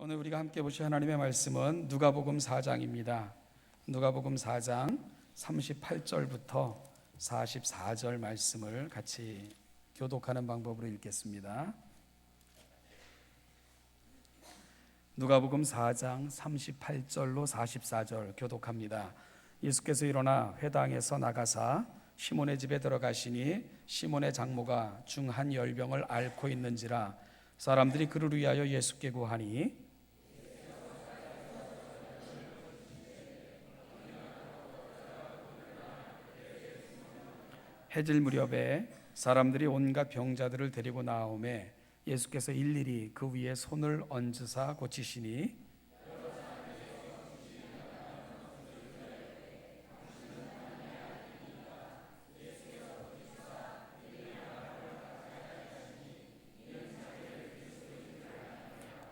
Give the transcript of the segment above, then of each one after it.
오늘 우리가 함께 보실 하나님의 말씀은 누가복음 4장입니다. 누가복음 4장 38절부터 44절 말씀을 같이 교독하는 방법으로 읽겠습니다. 누가복음 4장 38절로 44절 교독합니다. 예수께서 일어나 회당에서 나가사 시몬의 집에 들어가시니 시몬의 장모가 중한 열병을 앓고 있는지라 사람들이 그를 위하여 예수께 구하니 해질 무렵에 사람들이 온갖 병자들을 데리고 나오매 예수께서 일일이 그 위에 손을 얹으사 고치시니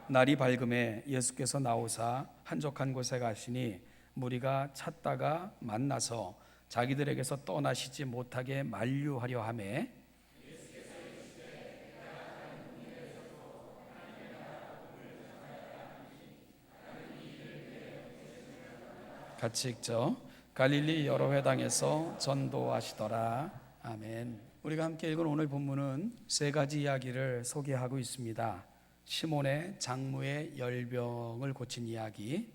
날이 밝음에 예수께서 나오사 한적한 곳에 가시니 무리가 찾다가 만나서 자기들에게서 떠나시지 못하게 만류하려 하매 같이 읽죠. 갈릴리 여러 회당에서 전도하시더라. 아멘. 우리가 함께 읽은 오늘 본문은 세 가지 이야기를 소개하고 있습니다. 시몬의 장모의 열병을 고친 이야기,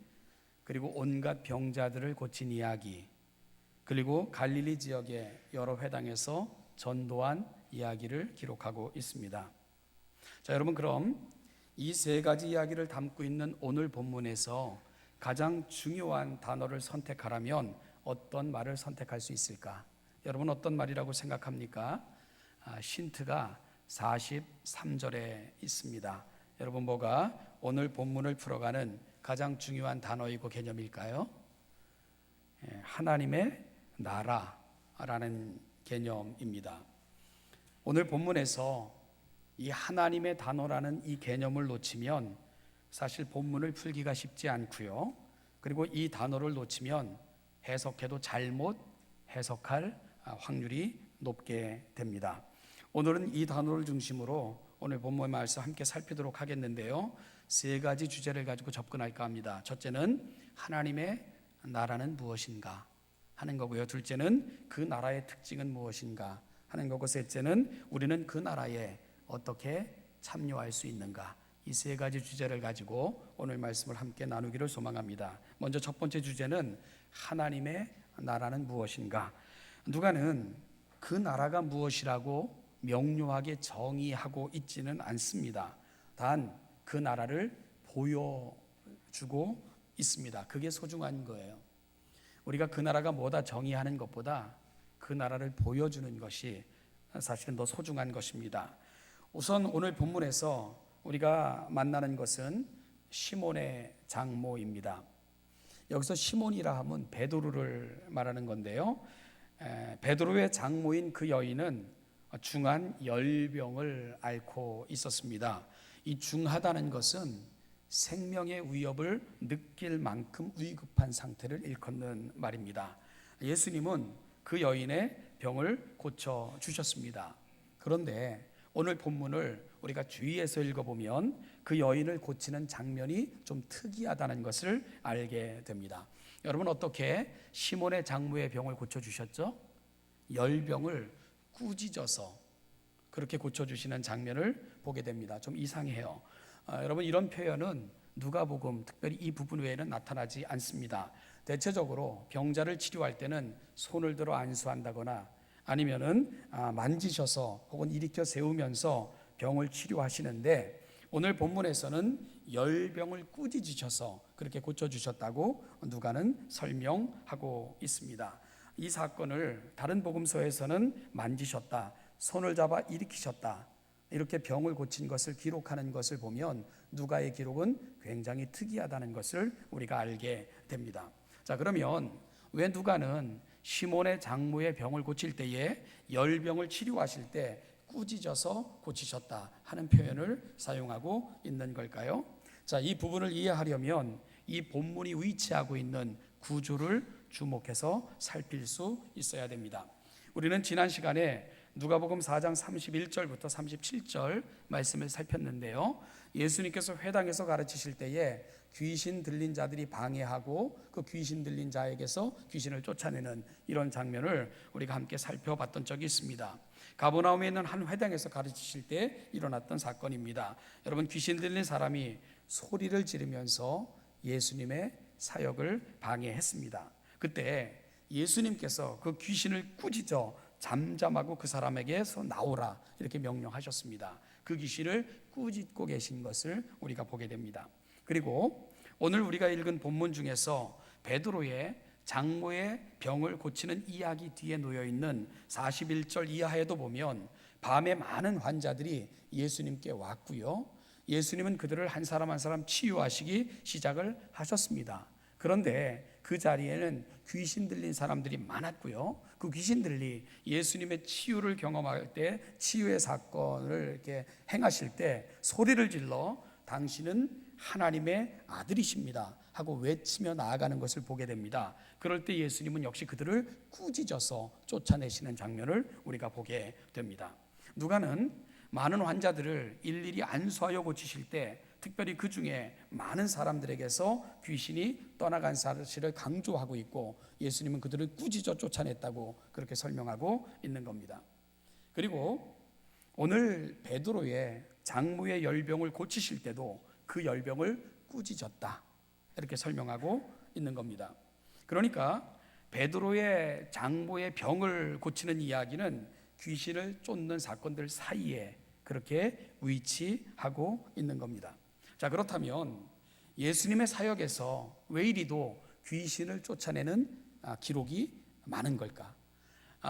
그리고 온갖 병자들을 고친 이야기, 그리고 갈릴리 지역의 여러 회당에서 전도한 이야기를 기록하고 있습니다. 자, 여러분, 그럼 이 세 가지 이야기를 담고 있는 오늘 본문에서 가장 중요한 단어를 선택하라면 어떤 말을 선택할 수 있을까? 여러분, 어떤 말이라고 생각합니까? 힌트가 43절에 있습니다. 여러분, 뭐가 오늘 본문을 풀어가는 가장 중요한 단어이고 개념일까요? 하나님의 나라라는 개념입니다. 오늘 본문에서 이 하나님의 단어라는 이 개념을 놓치면 사실 본문을 풀기가 쉽지 않고요. 그리고 이 단어를 놓치면 해석해도 잘못 해석할 확률이 높게 됩니다. 오늘은 이 단어를 중심으로 오늘 본문 말씀 함께 살피도록 하겠는데요. 세 가지 주제를 가지고 접근할까 합니다. 첫째는 하나님의 나라는 무엇인가 하는 거고요. 둘째는 그 나라의 특징은 무엇인가 하는 거고, 셋째는 우리는 그 나라에 어떻게 참여할 수 있는가. 이 세 가지 주제를 가지고 오늘 말씀을 함께 나누기를 소망합니다. 먼저 첫 번째 주제는 하나님의 나라는 무엇인가. 누가는 그 나라가 무엇이라고 명료하게 정의하고 있지는 않습니다. 단 그 나라를 보여주고 있습니다. 그게 소중한 거예요. 우리가 그 나라가 뭐다 정의하는 것보다 그 나라를 보여주는 것이 사실은 더 소중한 것입니다. 우선 오늘 본문에서 우리가 만나는 것은 시몬의 장모입니다. 여기서 시몬이라 하면 베드로를 말하는 건데요. 베드로의 장모인 그 여인은 중한 열병을 앓고 있었습니다. 이 중하다는 것은 생명의 위협을 느낄 만큼 위급한 상태를 일컫는 말입니다. 예수님은 그 여인의 병을 고쳐 주셨습니다. 그런데 오늘 본문을 우리가 주의해서 읽어보면 그 여인을 고치는 장면이 좀 특이하다는 것을 알게 됩니다. 여러분, 어떻게 시몬의 장모의 병을 고쳐주셨죠? 열병을 꾸짖어서 그렇게 고쳐주시는 장면을 보게 됩니다. 좀 이상해요. 여러분, 이런 표현은 누가복음 특별히 이 부분 외에는 나타나지 않습니다. 대체적으로 병자를 치료할 때는 손을 들어 안수한다거나 아니면은 만지셔서 혹은 일으켜 세우면서 병을 치료하시는데, 오늘 본문에서는 열병을 꾸짖으셔서 그렇게 고쳐주셨다고 누가는 설명하고 있습니다. 이 사건을 다른 복음서에서는 만지셨다, 손을 잡아 일으키셨다, 이렇게 병을 고친 것을 기록하는 것을 보면 누가의 기록은 굉장히 특이하다는 것을 우리가 알게 됩니다. 자, 그러면 왜 누가는 시몬의 장모의 병을 고칠 때에 열병을 치료하실 때 꾸짖어서 고치셨다 하는 표현을 사용하고 있는 걸까요? 자, 이 부분을 이해하려면 이 본문이 위치하고 있는 구조를 주목해서 살필 수 있어야 됩니다. 우리는 지난 시간에 누가복음 4장 31절부터 37절 말씀을 살폈는데요. 예수님께서 회당에서 가르치실 때에 귀신 들린 자들이 방해하고 그 귀신 들린 자에게서 귀신을 쫓아내는 이런 장면을 우리가 함께 살펴봤던 적이 있습니다. 가버나움에 있는 한 회당에서 가르치실 때 일어났던 사건입니다. 여러분, 귀신 들린 사람이 소리를 지르면서 예수님의 사역을 방해했습니다. 그때 예수님께서 그 귀신을 꾸짖어 잠잠하고 그 사람에게서 나오라 이렇게 명령하셨습니다. 그 귀신을 꾸짖고 계신 것을 우리가 보게 됩니다. 그리고 오늘 우리가 읽은 본문 중에서 베드로의 장모의 병을 고치는 이야기 뒤에 놓여 있는 41절 이하에도 보면 밤에 많은 환자들이 예수님께 왔고요, 예수님은 그들을 한 사람 한 사람 치유하시기 시작을 하셨습니다. 그런데 그 자리에는 귀신 들린 사람들이 많았고요, 그 귀신들이 예수님의 치유를 경험할 때, 치유의 사건을 이렇게 행하실 때 소리를 질러 당신은 하나님의 아들이십니다 하고 외치며 나아가는 것을 보게 됩니다. 그럴 때 예수님은 역시 그들을 꾸짖어서 쫓아내시는 장면을 우리가 보게 됩니다. 누가는 많은 환자들을 일일이 안수하여 고치실 때 특별히 그 중에 많은 사람들에게서 귀신이 떠나간 사실을 강조하고 있고, 예수님은 그들을 꾸짖어 쫓아냈다고 그렇게 설명하고 있는 겁니다. 그리고 오늘 베드로의 장모의 열병을 고치실 때도 그 열병을 꾸짖었다 이렇게 설명하고 있는 겁니다. 그러니까 베드로의 장모의 병을 고치는 이야기는 귀신을 쫓는 사건들 사이에 그렇게 위치하고 있는 겁니다. 자, 그렇다면 예수님의 사역에서 왜 이리도 귀신을 쫓아내는 기록이 많은 걸까?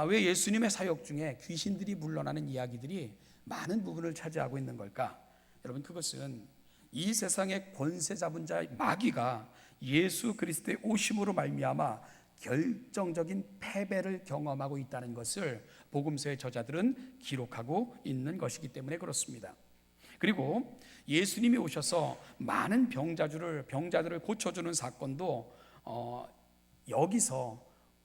왜 예수님의 사역 중에 귀신들이 물러나는 이야기들이 많은 부분을 차지하고 있는 걸까? 여러분, 그것은 이 세상의 권세 잡은 자 마귀가 예수 그리스도의 오심으로 말미암아 결정적인 패배를 경험하고 있다는 것을 복음서의 저자들은 기록하고 있는 것이기 때문에 그렇습니다. 그리고 예수님이 오셔서 많은 병자들을 고쳐주는 사건도 여기서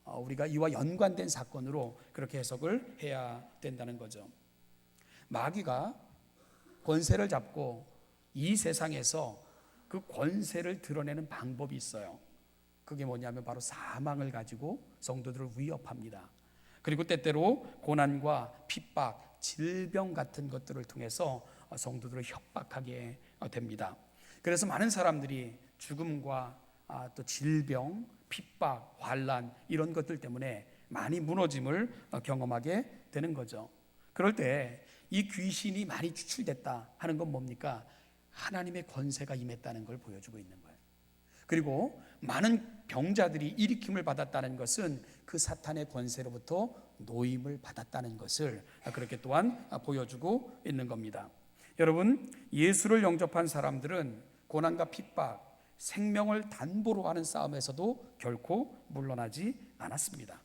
우리가 이와 연관된 사건으로 그렇게 해석을 해야 된다는 거죠. 마귀가 권세를 잡고 이 세상에서 그 권세를 드러내는 방법이 있어요. 그게 뭐냐면 바로 사망을 가지고 성도들을 위협합니다. 그리고 때때로 고난과 핍박, 질병 같은 것들을 통해서 성도들을 협박하게 됩니다. 그래서 많은 사람들이 죽음과 또 질병, 핍박, 환난 이런 것들 때문에 많이 무너짐을 경험하게 되는 거죠. 그럴 때 이 귀신이 많이 추출됐다 하는 건 뭡니까? 하나님의 권세가 임했다는 걸 보여주고 있는 거예요. 그리고 많은 병자들이 일으킴을 받았다는 것은 그 사탄의 권세로부터 노임을 받았다는 것을 그렇게 또한 보여주고 있는 겁니다. 여러분, 예수를 영접한 사람들은 고난과 핍박, 생명을 단보로 하는 싸움에서도 결코 물러나지 않았습니다.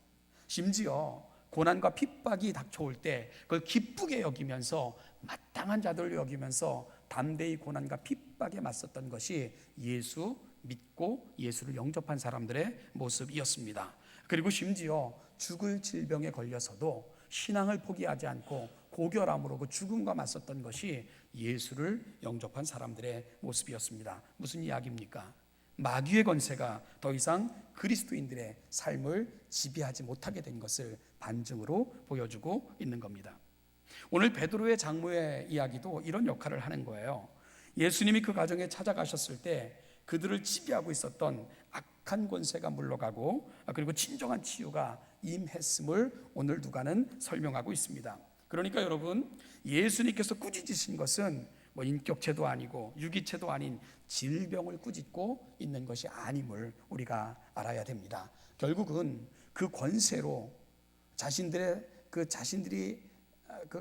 심지어 고난과 핍박이 닥쳐올 때 그걸 기쁘게 여기면서 마땅한 자들로 여기면서 담대히 고난과 핍박에 맞섰던 것이 예수 믿고 예수를 영접한 사람들의 모습이었습니다. 그리고 심지어 죽을 질병에 걸려서도 신앙을 포기하지 않고 고결함으로 그 죽음과 맞섰던 것이 예수를 영접한 사람들의 모습이었습니다. 무슨 이야기입니까? 마귀의 권세가 더 이상 그리스도인들의 삶을 지배하지 못하게 된 것을 반증으로 보여주고 있는 겁니다. 오늘 베드로의 장모의 이야기도 이런 역할을 하는 거예요. 예수님이 그 가정에 찾아가셨을 때 그들을 지배하고 있었던 악한 권세가 물러가고 그리고 진정한 치유가 임했음을 오늘 누가는 설명하고 있습니다. 그러니까 여러분, 예수님께서 꾸짖으신 것은 인격체도 아니고 유기체도 아닌 질병을 꾸짖고 있는 것이 아님을 우리가 알아야 됩니다. 결국은 그 권세로 자신들이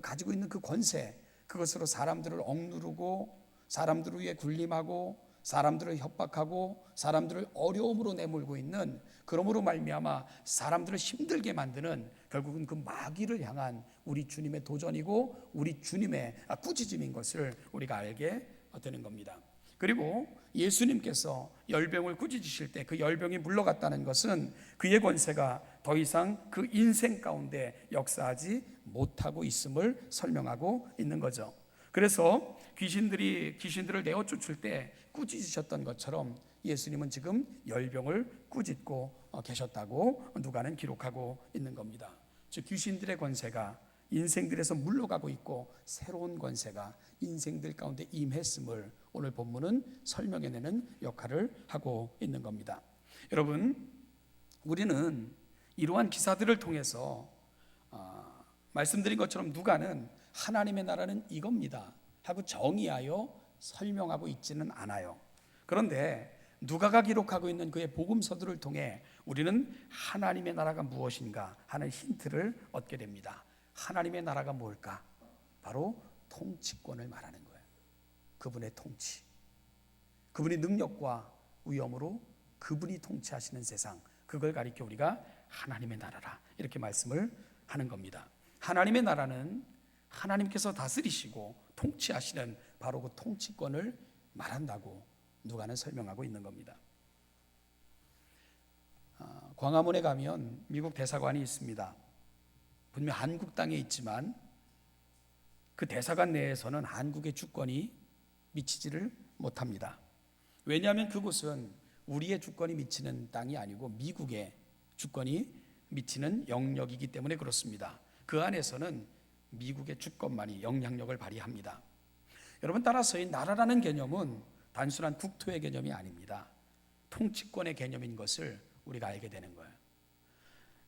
가지고 있는 그 권세, 그것으로 사람들을 억누르고 사람들을 위해 군림하고 사람들을 협박하고 사람들을 어려움으로 내몰고 있는, 그러므로 말미암아 사람들을 힘들게 만드는 결국은 그 마귀를 향한 우리 주님의 도전이고 우리 주님의 꾸짖음인 것을 우리가 알게 되는 겁니다. 그리고 예수님께서 열병을 꾸짖으실 때 그 열병이 물러갔다는 것은 그의 권세가 더 이상 그 인생 가운데 역사하지 못하고 있음을 설명하고 있는 거죠. 그래서 귀신들을 내어 쫓을 때 꾸짖으셨던 것처럼 예수님은 지금 열병을 꾸짖고 계셨다고 누가는 기록하고 있는 겁니다. 즉 귀신들의 권세가 인생들에서 물러가고 있고 새로운 권세가 인생들 가운데 임했음을 오늘 본문은 설명해내는 역할을 하고 있는 겁니다. 여러분, 우리는 이러한 기사들을 통해서 말씀드린 것처럼 누가는 하나님의 나라는 이겁니다 하고 정의하여 설명하고 있지는 않아요. 그런데 누가가 기록하고 있는 그의 복음서들을 통해 우리는 하나님의 나라가 무엇인가 하는 힌트를 얻게 됩니다. 하나님의 나라가 뭘까? 바로 통치권을 말하는 거예요. 그분의 통치, 그분의 능력과 위엄으로 그분이 통치하시는 세상, 그걸 가리켜 우리가 하나님의 나라라 이렇게 말씀을 하는 겁니다. 하나님의 나라는 하나님께서 다스리시고 통치하시는 바로 그 통치권을 말한다고 누가는 설명하고 있는 겁니다. 광화문에 가면 미국 대사관이 있습니다. 분명 한국 땅에 있지만 그 대사관 내에서는 한국의 주권이 미치지를 못합니다. 왜냐하면 그곳은 우리의 주권이 미치는 땅이 아니고 미국의 주권이 미치는 영역이기 때문에 그렇습니다. 그 안에서는 미국의 주권만이 영향력을 발휘합니다. 여러분, 따라서 이 나라라는 개념은 단순한 국토의 개념이 아닙니다. 통치권의 개념인 것을 우리가 알게 되는 거예요.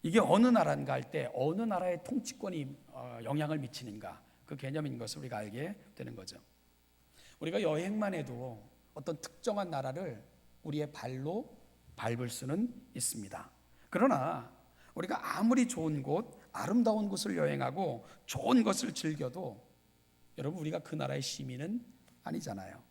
이게 어느 나라인가 할 때 어느 나라의 통치권이 영향을 미치는가, 그 개념인 것을 우리가 알게 되는 거죠. 우리가 여행만 해도 어떤 특정한 나라를 우리의 발로 밟을 수는 있습니다. 그러나 우리가 아무리 좋은 곳, 아름다운 곳을 여행하고 좋은 것을 즐겨도 여러분, 우리가 그 나라의 시민은 아니잖아요.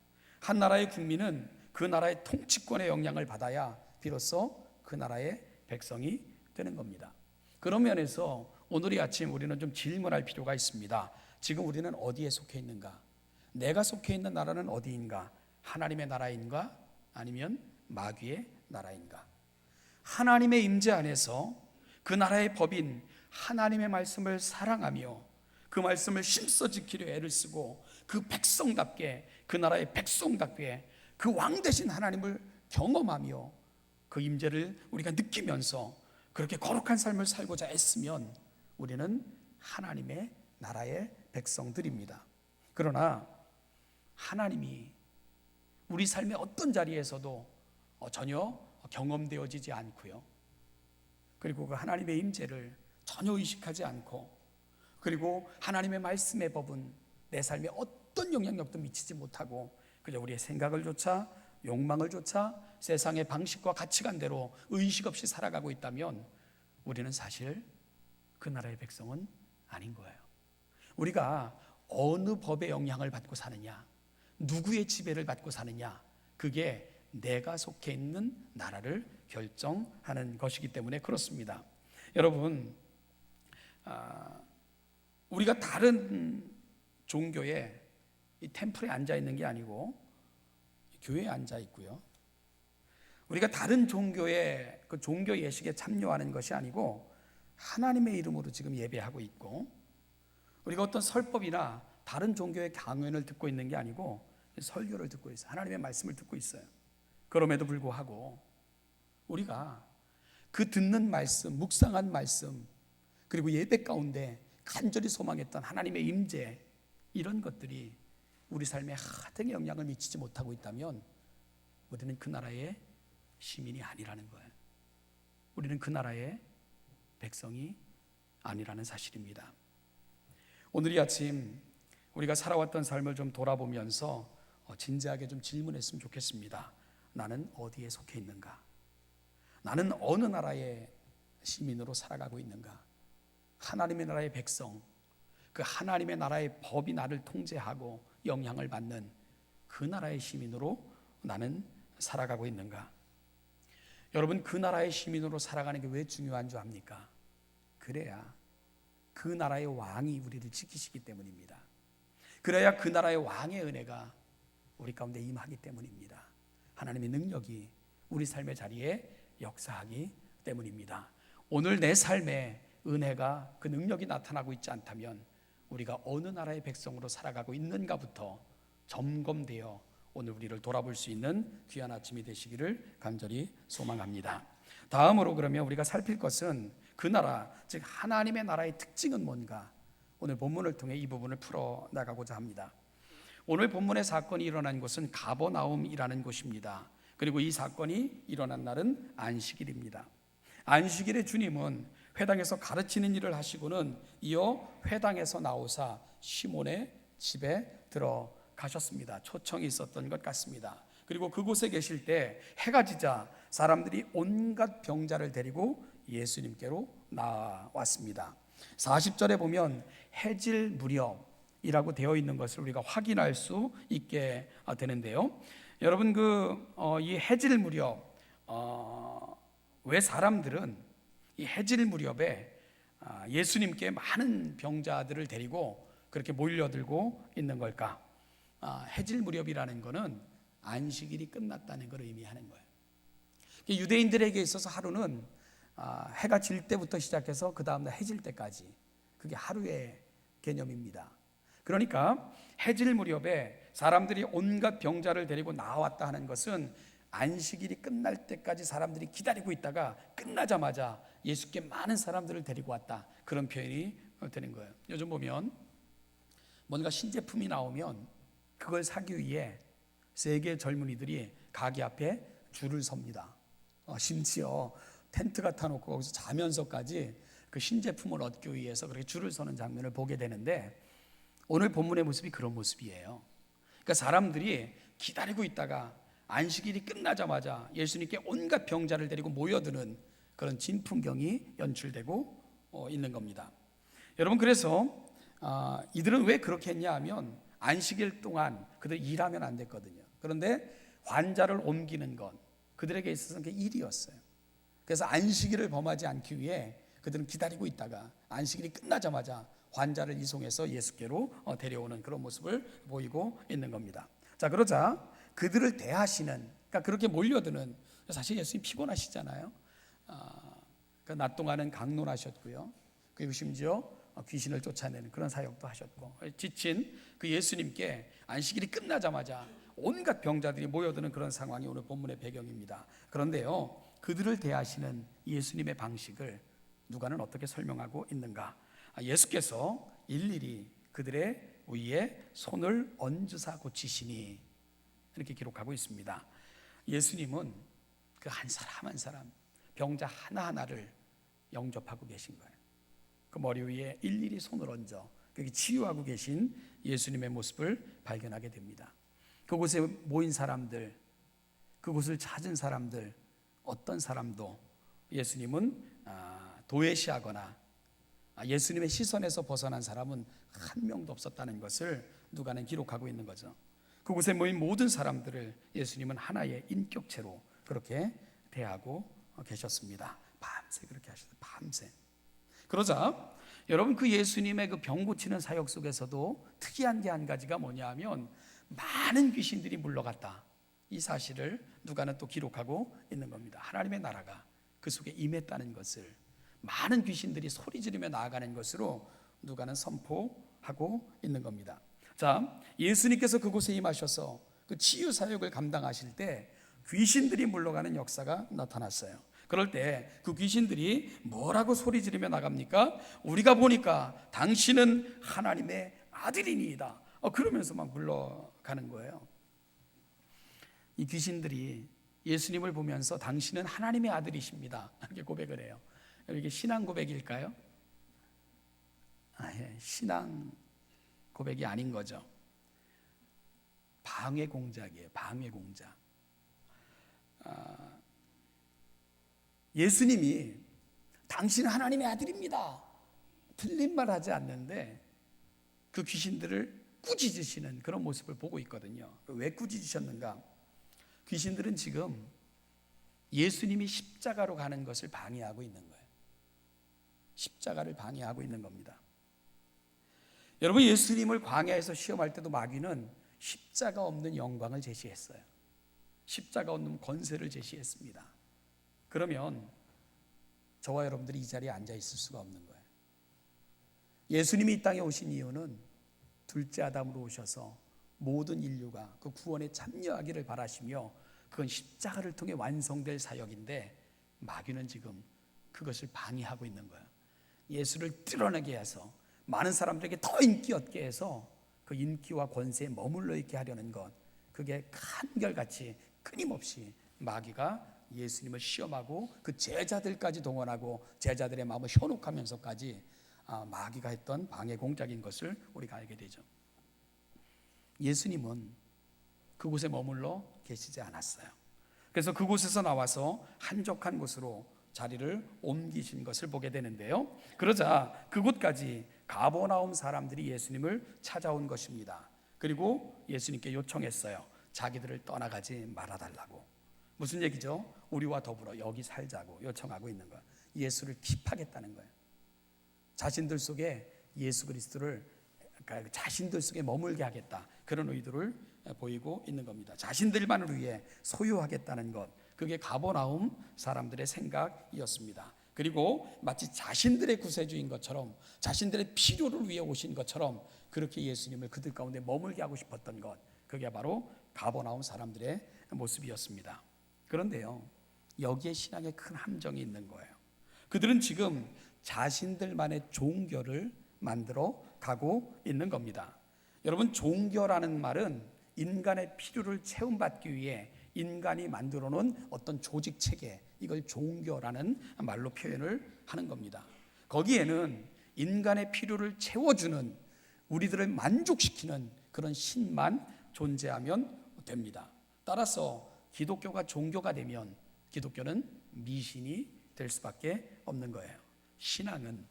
한 나라의 국민은 그 나라의 통치권의 영향을 받아야 비로소 그 나라의 백성이 되는 겁니다. 그런 면에서 오늘 이 아침 우리는 좀 질문할 필요가 있습니다. 지금 우리는 어디에 속해 있는가? 내가 속해 있는 나라는 어디인가? 하나님의 나라인가? 아니면 마귀의 나라인가? 하나님의 임재 안에서 그 나라의 법인 하나님의 말씀을 사랑하며 그 말씀을 힘써 지키려 애를 쓰고 그 백성답게, 그 나라의 백성답게 그 왕 되신 하나님을 경험하며 그 임재를 우리가 느끼면서 그렇게 거룩한 삶을 살고자 애쓰면 우리는 하나님의 나라의 백성들입니다. 그러나 하나님이 우리 삶의 어떤 자리에서도 전혀 경험되어지지 않고요, 그리고 그 하나님의 임재를 전혀 의식하지 않고, 그리고 하나님의 말씀의 법은 내 삶에 어떤 영향력도 미치지 못하고 그저 우리의 생각을 조차, 욕망을 조차 세상의 방식과 가치관대로 의식 없이 살아가고 있다면 우리는 사실 그 나라의 백성은 아닌 거예요. 우리가 어느 법의 영향을 받고 사느냐, 누구의 지배를 받고 사느냐, 그게 내가 속해 있는 나라를 결정하는 것이기 때문에 그렇습니다. 여러분, 우리가 다른 종교의 이 템플에 앉아 있는 게 아니고 교회에 앉아 있고요, 우리가 다른 종교의 그 종교 예식에 참여하는 것이 아니고 하나님의 이름으로 지금 예배하고 있고, 우리가 어떤 설법이나 다른 종교의 강연을 듣고 있는 게 아니고 설교를 듣고 있어요. 하나님의 말씀을 듣고 있어요. 그럼에도 불구하고 우리가 그 듣는 말씀, 묵상한 말씀, 그리고 예배 가운데 간절히 소망했던 하나님의 임재, 이런 것들이 우리 삶에 하등의 영향을 미치지 못하고 있다면 우리는 그 나라의 시민이 아니라는 거예요. 우리는 그 나라의 백성이 아니라는 사실입니다. 오늘 이 아침 우리가 살아왔던 삶을 좀 돌아보면서 진지하게 좀 질문했으면 좋겠습니다. 나는 어디에 속해 있는가? 나는 어느 나라의 시민으로 살아가고 있는가? 하나님의 나라의 백성, 그 하나님의 나라의 법이 나를 통제하고 영향을 받는 그 나라의 시민으로 나는 살아가고 있는가? 여러분, 그 나라의 시민으로 살아가는 게 왜 중요한 줄 압니까? 그래야 그 나라의 왕이 우리를 지키시기 때문입니다. 그래야 그 나라의 왕의 은혜가 우리 가운데 임하기 때문입니다. 하나님의 능력이 우리 삶의 자리에 역사하기 때문입니다. 오늘 내 삶에 은혜가, 그 능력이 나타나고 있지 않다면 우리가 어느 나라의 백성으로 살아가고 있는가부터 점검되어 오늘 우리를 돌아볼 수 있는 귀한 아침이 되시기를 간절히 소망합니다. 다음으로 그러면 우리가 살필 것은 그 나라, 즉 하나님의 나라의 특징은 뭔가, 오늘 본문을 통해 이 부분을 풀어나가고자 합니다. 오늘 본문의 사건이 일어난 곳은 가버나움이라는 곳입니다. 그리고 이 사건이 일어난 날은 안식일입니다. 안식일에 주님은 회당에서 가르치는 일을 하시고는 이어 회당에서 나오사 시몬의 집에 들어가셨습니다. 초청이 있었던 것 같습니다. 그리고 그곳에 계실 때 해가 지자 사람들이 온갖 병자를 데리고 예수님께로 나왔습니다. 40절에 보면 해질 무렵이라고 되어 있는 것을 우리가 확인할 수 있게 되는데요. 여러분 이 해질 무렵, 왜 사람들은 이 해질 무렵에 예수님께 많은 병자들을 데리고 그렇게 몰려들고 있는 걸까? 해질 무렵이라는 것은 안식일이 끝났다는 걸 의미하는 거예요. 유대인들에게 있어서 하루는 해가 질 때부터 시작해서 그 다음날 해질 때까지, 그게 하루의 개념입니다. 그러니까 해질 무렵에 사람들이 온갖 병자를 데리고 나왔다 하는 것은 안식일이 끝날 때까지 사람들이 기다리고 있다가 끝나자마자 예수께 많은 사람들을 데리고 왔다, 그런 표현이 되는 거예요. 요즘 보면 뭔가 신제품이 나오면 그걸 사기 위해 세계 젊은이들이 가게 앞에 줄을 섭니다. 심지어 텐트 갖다 놓고 거기서 자면서까지 그 신제품을 얻기 위해서 그렇게 줄을 서는 장면을 보게 되는데, 오늘 본문의 모습이 그런 모습이에요. 그러니까 사람들이 기다리고 있다가 안식일이 끝나자마자 예수님께 온갖 병자를 데리고 모여드는 그런 진풍경이 연출되고 있는 겁니다. 여러분, 그래서 이들은 왜 그렇게 했냐 하면 안식일 동안 그들 일하면 안 됐거든요. 그런데 환자를 옮기는 건 그들에게 있어서는 그 일이었어요. 그래서 안식일을 범하지 않기 위해 그들은 기다리고 있다가 안식일이 끝나자마자 환자를 이송해서 예수께로 데려오는 그런 모습을 보이고 있는 겁니다. 자, 그러자 그들을 대하시는, 그러니까 그렇게 몰려드는, 사실 예수님 피곤하시잖아요. 그 낮 동안은 강론하셨고요. 그리고 심지어 귀신을 쫓아내는 그런 사역도 하셨고, 지친 그 예수님께 안식일이 끝나자마자 온갖 병자들이 모여드는 그런 상황이 오늘 본문의 배경입니다. 그런데요, 그들을 대하시는 예수님의 방식을 누가는 어떻게 설명하고 있는가? 예수께서 일일이 그들의 위에 손을 얹으사 고치시니, 이렇게 기록하고 있습니다. 예수님은 그 한 사람 한 사람, 병자 하나하나를 영접하고 계신 거예요. 그 머리 위에 일일이 손을 얹어 거기 치유하고 계신 예수님의 모습을 발견하게 됩니다. 그곳에 모인 사람들, 그곳을 찾은 사람들, 어떤 사람도 예수님은 도외시하거나 예수님의 시선에서 벗어난 사람은 한 명도 없었다는 것을 누가는 기록하고 있는 거죠. 그곳에 모인 모든 사람들을 예수님은 하나의 인격체로 그렇게 대하고 계셨습니다. 밤새 그렇게 하셨어요. 밤새. 그러자 여러분, 그 예수님의 그 병 고치는 사역 속에서도 특이한 게 한 가지가 뭐냐 하면 많은 귀신들이 물러갔다, 이 사실을 누가는 또 기록하고 있는 겁니다. 하나님의 나라가 그 속에 임했다는 것을, 많은 귀신들이 소리 지르며 나아가는 것으로 누가는 선포하고 있는 겁니다. 자, 예수님께서 그곳에 임하셔서 그 치유 사역을 감당하실 때 귀신들이 물러가는 역사가 나타났어요. 그럴 때 그 귀신들이 뭐라고 소리 지르며 나갑니까? 우리가 보니까 당신은 하나님의 아들이니이다, 그러면서 막 물러가는 거예요. 이 귀신들이 예수님을 보면서 당신은 하나님의 아들이십니다, 이렇게 고백을 해요. 이게 신앙 고백일까요? 신앙 고백이 아닌 거죠. 방해 공작이에요. 방해 공작. 예수님이 당신은 하나님의 아들입니다, 틀린 말 하지 않는데 그 귀신들을 꾸짖으시는 그런 모습을 보고 있거든요. 왜 꾸짖으셨는가? 귀신들은 지금 예수님이 십자가로 가는 것을 방해하고 있는 거예요. 십자가를 방해하고 있는 겁니다. 여러분, 예수님을 광야에서 시험할 때도 마귀는 십자가 없는 영광을 제시했어요. 십자가 없는 권세를 제시했습니다. 그러면 저와 여러분들이 이 자리에 앉아 있을 수가 없는 거예요. 예수님이 이 땅에 오신 이유는 둘째 아담으로 오셔서 모든 인류가 그 구원에 참여하기를 바라시며 그건 십자가를 통해 완성될 사역인데 마귀는 지금 그것을 방해하고 있는 거예요. 예수를 드러내게 해서 많은 사람들에게 더 인기 얻게 해서 그 인기와 권세에 머물러 있게 하려는 것, 그게 한결같이 끊임없이 마귀가 예수님을 시험하고 그 제자들까지 동원하고 제자들의 마음을 현혹하면서까지 마귀가 했던 방해 공작인 것을 우리가 알게 되죠. 예수님은 그곳에 머물러 계시지 않았어요. 그래서 그곳에서 나와서 한적한 곳으로 자리를 옮기신 것을 보게 되는데요. 그러자 그곳까지 가버나움 사람들이 예수님을 찾아온 것입니다. 그리고 예수님께 요청했어요. 자기들을 떠나가지 말아달라고. 무슨 얘기죠? 우리와 더불어 여기 살자고 요청하고 있는 거예요. 예수를 킵하겠다는 거예요. 자신들 속에 예수 그리스도를 자신들 속에 머물게 하겠다, 그런 의도를 보이고 있는 겁니다. 자신들만을 위해 소유하겠다는 것, 그게 가버나움 사람들의 생각이었습니다. 그리고 마치 자신들의 구세주인 것처럼, 자신들의 필요를 위해 오신 것처럼 그렇게 예수님을 그들 가운데 머물게 하고 싶었던 것, 그게 바로 가버나움 사람들의 모습이었습니다. 그런데요, 여기에 신앙에 큰 함정이 있는 거예요. 그들은 지금 자신들만의 종교를 만들어 가고 있는 겁니다. 여러분, 종교라는 말은 인간의 필요를 채움받기 위해 인간이 만들어 놓은 어떤 조직 체계, 이걸 종교라는 말로 표현을 하는 겁니다. 거기에는 인간의 필요를 채워주는, 우리들을 만족시키는 그런 신만 존재하면 됩니다. 따라서 기독교가 종교가 되면 기독교는 미신이 될 수밖에 없는 거예요. 신앙은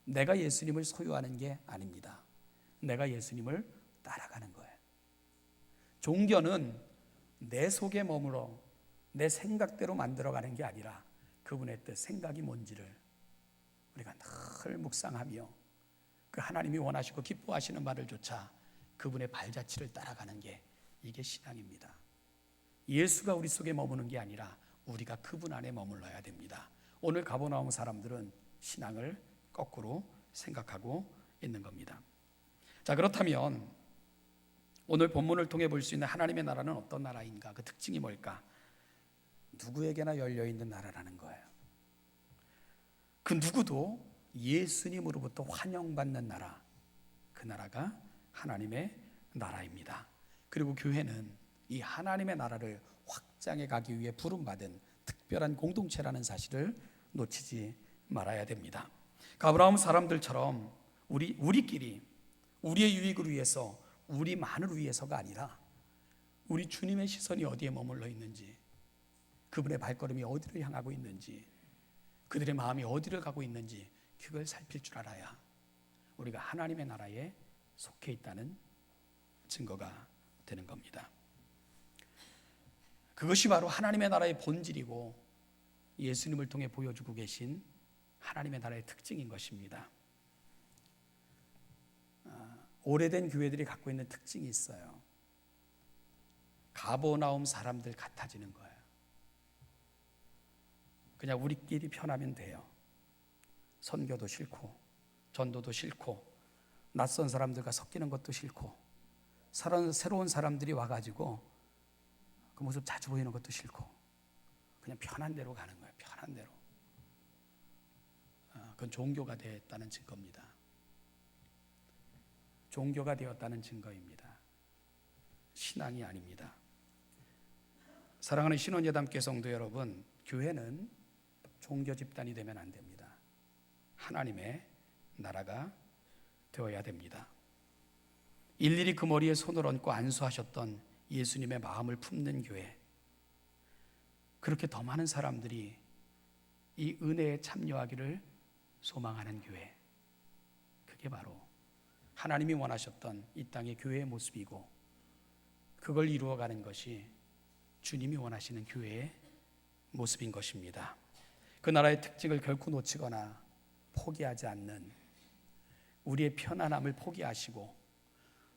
내가 예수님을 소유하는 게 아닙니다. 내가 예수님을 따라가는 거예요. 종교는 내 속에 머물러 내 생각대로 만들어가는 게 아니라 그분의 뜻, 생각이 뭔지를 우리가 늘 묵상하며 그 하나님이 원하시고 기뻐하시는 바를 조차 그분의 발자취를 따라가는 게, 이게 신앙입니다. 예수가 우리 속에 머무는 게 아니라 우리가 그분 안에 머물러야 됩니다. 오늘 가버나움 사람들은 신앙을 거꾸로 생각하고 있는 겁니다. 자, 그렇다면 오늘 본문을 통해 볼 수 있는 하나님의 나라는 어떤 나라인가? 그 특징이 뭘까? 누구에게나 열려있는 나라라는 거예요. 그 누구도 예수님으로부터 환영받는 나라, 그 나라가 하나님의 나라입니다. 그리고 교회는 이 하나님의 나라를 확장해 가기 위해 부름받은 특별한 공동체라는 사실을 놓치지 말아야 됩니다. 아브라함 사람들처럼 우리끼리 우리의 유익을 위해서, 우리만을 위해서가 아니라 우리 주님의 시선이 어디에 머물러 있는지, 그분의 발걸음이 어디를 향하고 있는지, 그들의 마음이 어디를 가고 있는지 그걸 살필 줄 알아야 우리가 하나님의 나라에 속해 있다는 증거가 되는 겁니다. 그것이 바로 하나님의 나라의 본질이고 예수님을 통해 보여주고 계신 하나님의 나라의 특징인 것입니다. 오래된 교회들이 갖고 있는 특징이 있어요. 가버나움 사람들 같아지는 거예요. 그냥 우리끼리 편하면 돼요. 선교도 싫고 전도도 싫고 낯선 사람들과 섞이는 것도 싫고 새로운 사람들이 와가지고 그 모습 자주 보이는 것도 싫고 그냥 편한 대로 가는 거예요. 편한 대로. 그건 종교가 되었다는 증거입니다. 종교가 되었다는 증거입니다. 신앙이 아닙니다. 사랑하는 신원예담교회 성도 여러분, 교회는 종교 집단이 되면 안 됩니다. 하나님의 나라가 되어야 됩니다. 일일이 그 머리에 손을 얹고 안수하셨던 예수님의 마음을 품는 교회, 그렇게 더 많은 사람들이 이 은혜에 참여하기를 소망하는 교회, 그게 바로 하나님이 원하셨던 이 땅의 교회의 모습이고, 그걸 이루어가는 것이 주님이 원하시는 교회의 모습인 것입니다. 그 나라의 특징을 결코 놓치거나 포기하지 않는, 우리의 편안함을 포기하시고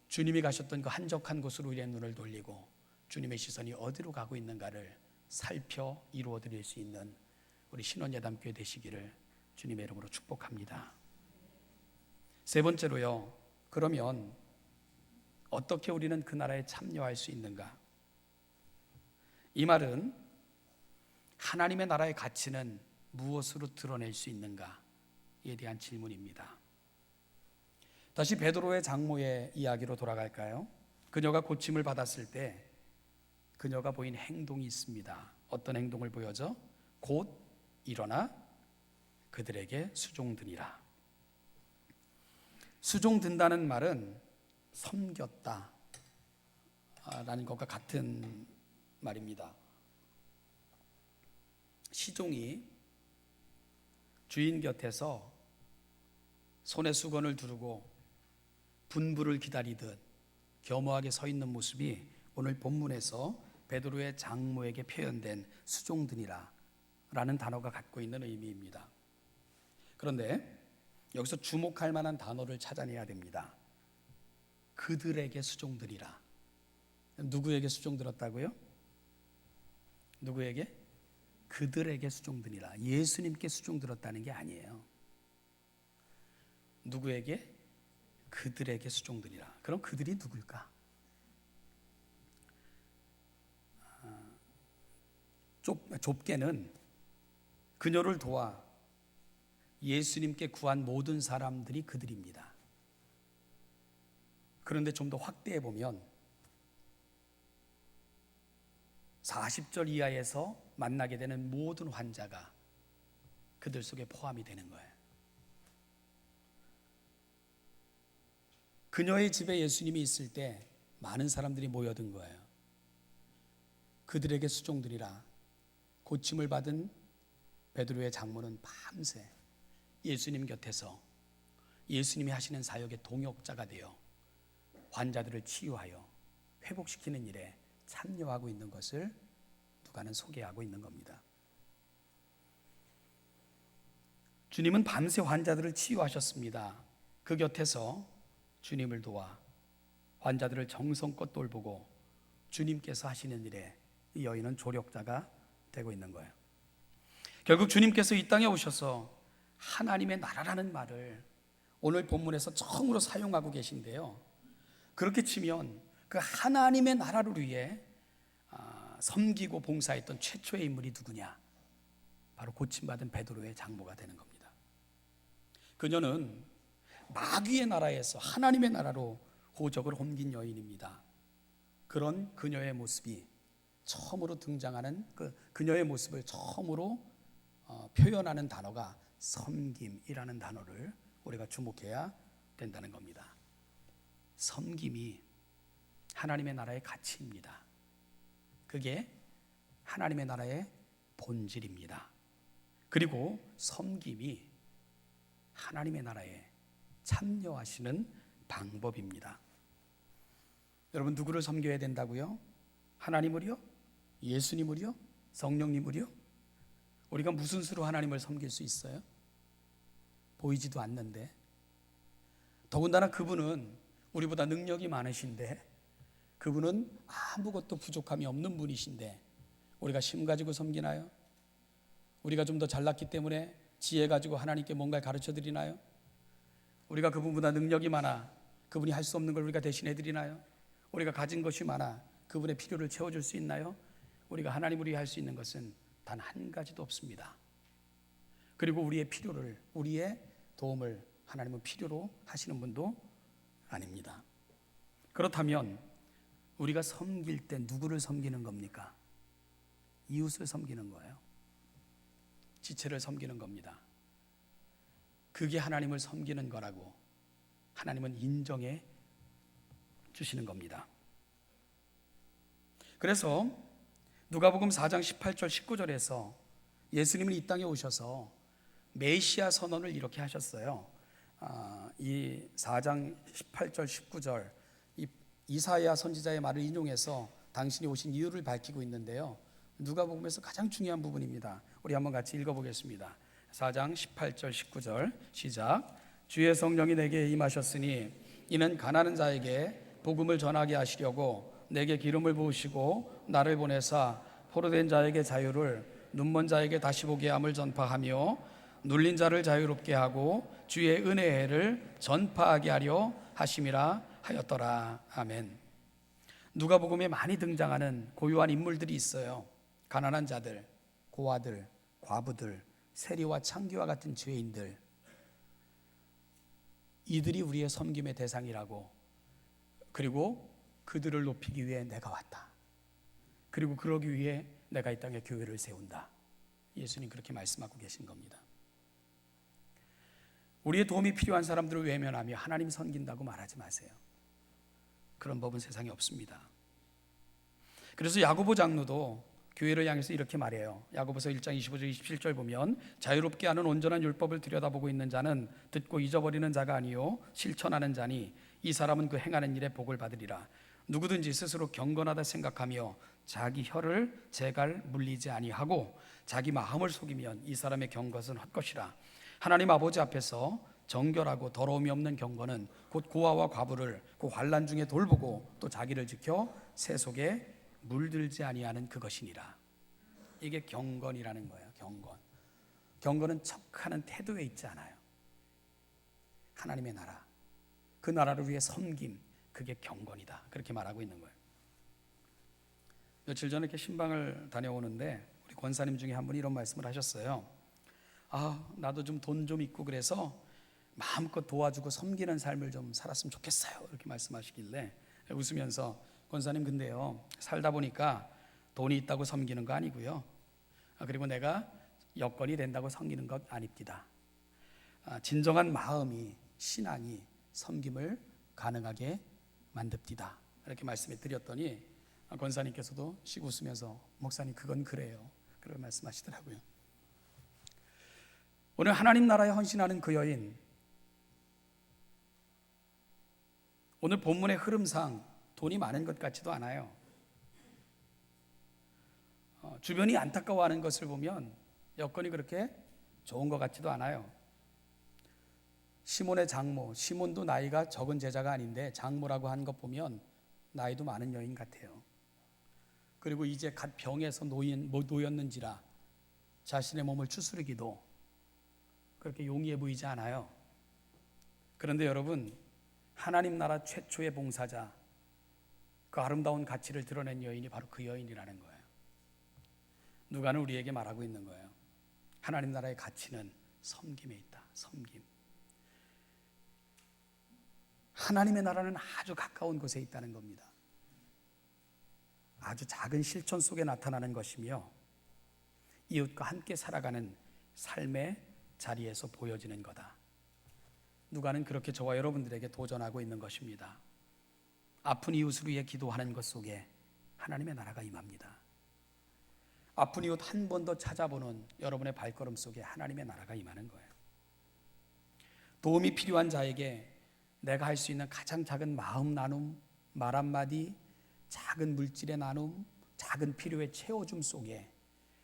주님이 가셨던 그 한적한 곳으로 우리의 눈을 돌리고 주님의 시선이 어디로 가고 있는가를 살펴 이루어 드릴 수 있는 우리 신원예담교회 되시기를 주님의 이름으로 축복합니다. 세 번째로요, 그러면 어떻게 우리는 그 나라에 참여할 수 있는가? 이 말은 하나님의 나라의 가치는 무엇으로 드러낼 수 있는가에 대한 질문입니다. 다시 베드로의 장모의 이야기로 돌아갈까요? 그녀가 고침을 받았을 때 그녀가 보인 행동이 있습니다. 어떤 행동을 보여줘? 곧 일어나 그들에게 수종드니라. 수종든다는 말은 섬겼다 라는 것과 같은 말입니다. 시종이 주인 곁에서 손에 수건을 두르고 분부를 기다리듯 겸허하게 서 있는 모습이 오늘 본문에서 베드로의 장모에게 표현된 수종드니라 라는 단어가 갖고 있는 의미입니다. 그런데 여기서 주목할 만한 단어를 찾아내야 됩니다. 그들에게 수종드리라. 누구에게 수종들었다고요? 누구에게? 그들에게 수종드리라. 예수님께 수종들었다는 게 아니에요. 누구에게? 그들에게 수종드리라. 그럼 그들이 누굴까? 좁게는 그녀를 도와 예수님께 구한 모든 사람들이 그들입니다. 그런데 좀 더 확대해 보면 40절 이하에서 만나게 되는 모든 환자가 그들 속에 포함이 되는 거예요. 그녀의 집에 예수님이 있을 때 많은 사람들이 모여든 거예요. 그들에게 수종드리라. 고침을 받은 베드로의 장모는 밤새 예수님 곁에서 예수님이 하시는 사역의 동역자가 되어 환자들을 치유하여 회복시키는 일에 참여하고 있는 것을 누가는 소개하고 있는 겁니다. 주님은 밤새 환자들을 치유하셨습니다. 그 곁에서 주님을 도와 환자들을 정성껏 돌보고 주님께서 하시는 일에 이 여인은 조력자가 되고 있는 거예요. 결국 주님께서 이 땅에 오셔서 하나님의 나라라는 말을 오늘 본문에서 처음으로 사용하고 계신데요, 그렇게 치면 그 하나님의 나라를 위해 섬기고 봉사했던 최초의 인물이 누구냐? 바로 고침받은 베드로의 장모가 되는 겁니다. 그녀는 마귀의 나라에서 하나님의 나라로 호적을 옮긴 여인입니다. 그런 그녀의 모습이 처음으로 등장하는 그녀의 모습을 처음으로 표현하는 단어가 섬김이라는 단어를 우리가 주목해야 된다는 겁니다. 섬김이 하나님의 나라의 가치입니다. 그게 하나님의 나라의 본질입니다. 그리고 섬김이 하나님의 나라에 참여하시는 방법입니다. 여러분, 누구를 섬겨야 된다고요? 하나님을요? 예수님을요? 성령님을요? 우리가 무슨 수로 하나님을 섬길 수 있어요? 보이지도 않는데, 더군다나 그분은 우리보다 능력이 많으신데, 그분은 아무것도 부족함이 없는 분이신데 우리가 힘 가지고 섬기나요? 우리가 좀 더 잘났기 때문에 지혜 가지고 하나님께 뭔가를 가르쳐 드리나요? 우리가 그분보다 능력이 많아 그분이 할 수 없는 걸 우리가 대신해 드리나요? 우리가 가진 것이 많아 그분의 필요를 채워줄 수 있나요? 우리가 하나님을 위해 할 수 있는 것은 단 한 가지도 없습니다. 그리고 우리의 필요를, 우리의 도움을 하나님은 필요로 하시는 분도 아닙니다. 그렇다면 우리가 섬길 때 누구를 섬기는 겁니까? 이웃을 섬기는 거예요. 지체를 섬기는 겁니다. 그게 하나님을 섬기는 거라고 하나님은 인정해 주시는 겁니다. 그래서 누가복음 4장 18절 19절에서 예수님은 이 땅에 오셔서 메시아 선언을 이렇게 하셨어요. 이 4장 18절 19절 이사야 선지자의 말을 인용해서 당신이 오신 이유를 밝히고 있는데요, 누가복음에서 가장 중요한 부분입니다. 우리 한번 같이 읽어보겠습니다. 4장 18절 19절 시작. 주의 성령이 내게 임하셨으니 이는 가난한 자에게 복음을 전하게 하시려고 내게 기름을 부으시고 나를 보내사 포로된 자에게 자유를, 눈먼 자에게 다시 보게 함을 전파하며 눌린 자를 자유롭게 하고 주의 은혜의 해를 전파하게 하려 하심이라 하였더라. 아멘. 누가복음에 많이 등장하는 고유한 인물들이 있어요. 가난한 자들, 고아들, 과부들, 세리와 창기와 같은 죄인들, 이들이 우리의 섬김의 대상이라고, 그리고 그들을 높이기 위해 내가 왔다, 그리고 그러기 위해 내가 이 땅에 교회를 세운다. 예수님 그렇게 말씀하고 계신 겁니다. 우리의 도움이 필요한 사람들을 외면하며 하나님 섬긴다고 말하지 마세요. 그런 법은 세상에 없습니다. 그래서 야고보 장로도 교회를 향해서 이렇게 말해요. 야고보서 1장 25절 27절 보면 자유롭게 하는 온전한 율법을 들여다보고 있는 자는 듣고 잊어버리는 자가 아니요 실천하는 자니 이 사람은 그 행하는 일에 복을 받으리라. 누구든지 스스로 경건하다 생각하며 자기 혀를 제갈 물리지 아니하고 자기 마음을 속이면 이 사람의 경것은 헛것이라. 하나님 아버지 앞에서 정결하고 더러움이 없는 경건은 곧 고아와 과부를 그 환난 중에 돌보고 또 자기를 지켜 새 속에 물들지 아니하는 그것이니라. 이게 경건이라는 거예요. 경건은 척하는 태도에 있지 않아요. 하나님의 나라, 그 나라를 위해 섬김, 그게 경건이다. 그렇게 말하고 있는 거예요. 며칠 전에 이렇게 신방을 다녀오는데 우리 권사님 중에 한 분이 이런 말씀을 하셨어요. 나도 좀 돈 좀 있고 그래서 마음껏 도와주고 섬기는 삶을 좀 살았으면 좋겠어요. 이렇게 말씀하시길래 웃으면서, 권사님 근데요, 살다 보니까 돈이 있다고 섬기는 거 아니고요, 그리고 내가 여건이 된다고 섬기는 것 아닙니다. 진정한 마음이, 신앙이 섬김을 가능하게 만듭디다. 이렇게 말씀해 드렸더니 권사님께서도 씩 웃으면서 목사님 그건 그래요. 그런 말씀하시더라고요. 오늘 하나님 나라에 헌신하는 그 여인, 오늘 본문의 흐름상 돈이 많은 것 같지도 않아요. 주변이 안타까워하는 것을 보면 여건이 그렇게 좋은 것 같지도 않아요. 시몬의 장모, 시몬도 나이가 적은 제자가 아닌데 장모라고 한 것 보면 나이도 많은 여인 같아요. 그리고 이제 갓 병에서 놓였는지라 자신의 몸을 추스르기도 그렇게 용이해 보이지 않아요. 그런데 여러분, 하나님 나라 최초의 봉사자, 그 아름다운 가치를 드러낸 여인이 바로 그 여인이라는 거예요. 누가는 우리에게 말하고 있는 거예요. 하나님 나라의 가치는 섬김에 있다. 섬김. 하나님의 나라는 아주 가까운 곳에 있다는 겁니다. 아주 작은 실천 속에 나타나는 것이며 이웃과 함께 살아가는 삶의 자리에서 보여지는 거다. 누가는 그렇게 저와 여러분들에게 도전하고 있는 것입니다. 아픈 이웃을 위해 기도하는 것 속에 하나님의 나라가 임합니다. 아픈 이웃 한 번 더 찾아보는 여러분의 발걸음 속에 하나님의 나라가 임하는 거예요. 도움이 필요한 자에게 내가 할 수 있는 가장 작은 마음 나눔, 말 한마디, 작은 물질의 나눔, 작은 필요의 채워줌 속에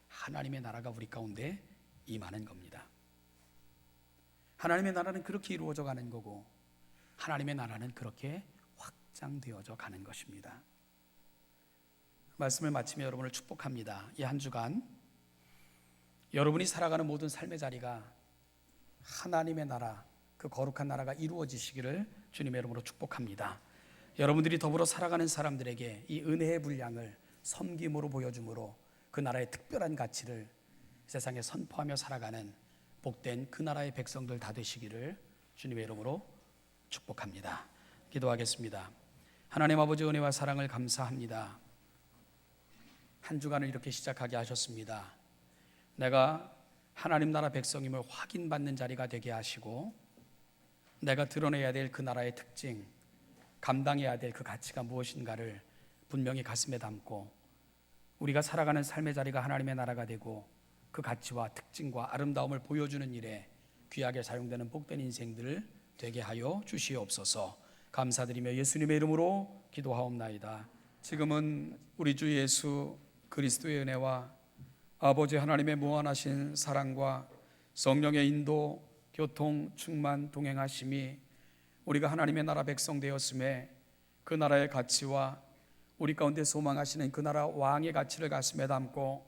하나님의 나라가 우리 가운데 임하는 겁니다. 하나님의 나라는 그렇게 이루어져 가는 거고 하나님의 나라는 그렇게 확장되어져 가는 것입니다. 말씀을 마치며 여러분을 축복합니다. 이 한 주간 여러분이 살아가는 모든 삶의 자리가 하나님의 나라, 그 거룩한 나라가 이루어지시기를 주님의 이름으로 축복합니다. 여러분들이 더불어 살아가는 사람들에게 이 은혜의 분량을 섬김으로 보여줌으로 그 나라의 특별한 가치를 세상에 선포하며 살아가는 복된 그 나라의 백성들 다 되시기를 주님의 이름으로 축복합니다. 기도하겠습니다. 하나님 아버지 은혜와 사랑을 감사합니다. 한 주간을 이렇게 시작하게 하셨습니다. 내가 하나님 나라 백성임을 확인받는 자리가 되게 하시고 내가 드러내야 될 그 나라의 특징, 감당해야 될 그 가치가 무엇인가를 분명히 가슴에 담고 우리가 살아가는 삶의 자리가 하나님의 나라가 되고 그 가치와 특징과 아름다움을 보여주는 일에 귀하게 사용되는 복된 인생들을 되게 하여 주시옵소서. 감사드리며 예수님의 이름으로 기도하옵나이다. 지금은 우리 주 예수 그리스도의 은혜와 아버지 하나님의 무한하신 사랑과 성령의 인도, 교통, 충만, 동행하심이 우리가 하나님의 나라 백성 되었음에 그 나라의 가치와 우리 가운데 소망하시는 그 나라 왕의 가치를 가슴에 담고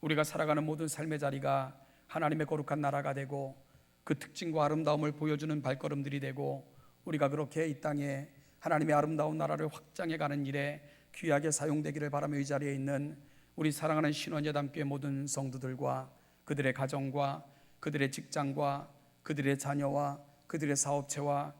우리가 살아가는 모든 삶의 자리가 하나님의 거룩한 나라가 되고 그 특징과 아름다움을 보여주는 발걸음들이 되고 우리가 그렇게 이 땅에 하나님의 아름다운 나라를 확장해가는 일에 귀하게 사용되기를 바라며 이 자리에 있는 우리 사랑하는 신원예담교회 모든 성도들과 그들의 가정과 그들의 직장과 그들의 자녀와 그들의 사업체와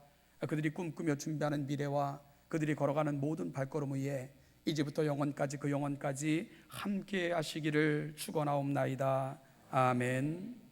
그들이 꿈꾸며 준비하는 미래와 그들이 걸어가는 모든 발걸음 위에 이제부터 영원까지 그 영원까지 함께 하시기를 축원하옵나이다. 아멘.